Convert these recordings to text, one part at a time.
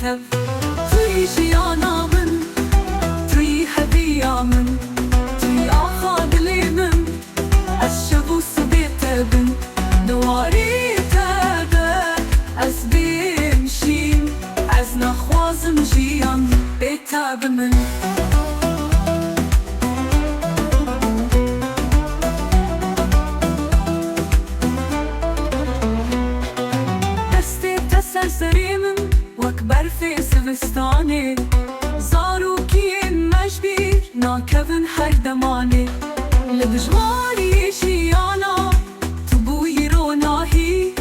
بيتب توی جیانامın توی هدیامın توی آخا دلیمın از شبوس بيتبن نواری تبه از بیمشیم از نخوازم جیان بيتبمن سرسريمن وكبر في سبستاني زاروكي مجبير ناكبن هر دماني لبجمالي شيانا تبوي روناهي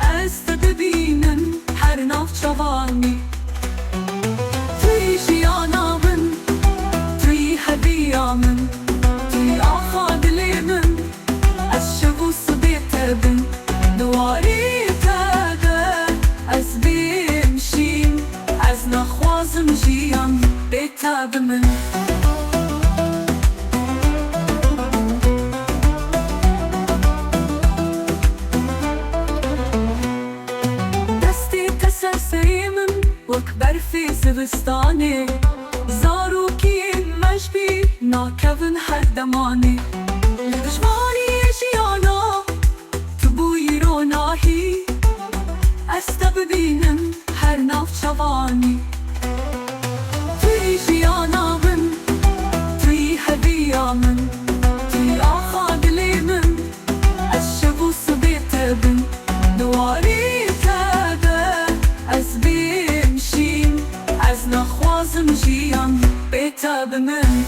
استدبينن هر ناف شواني توي شيانا من توي هديامن توي آخا دليمن الشبوس بيتبن دواري از بیمشیم از نخوازم جیان بيتبمن دستي تسرسريمن وكبر في زبستاني زاروكي مجبي ناكبن هر دماني لدجماني جيانا تبوي روناهي استبدینم هر ناف شوانی توی جیانامın توی هدیامın توی آخا دلیمın از شبوس بيتبن دواری تبه از بیمشیم از نخوازم جیان بيتبمن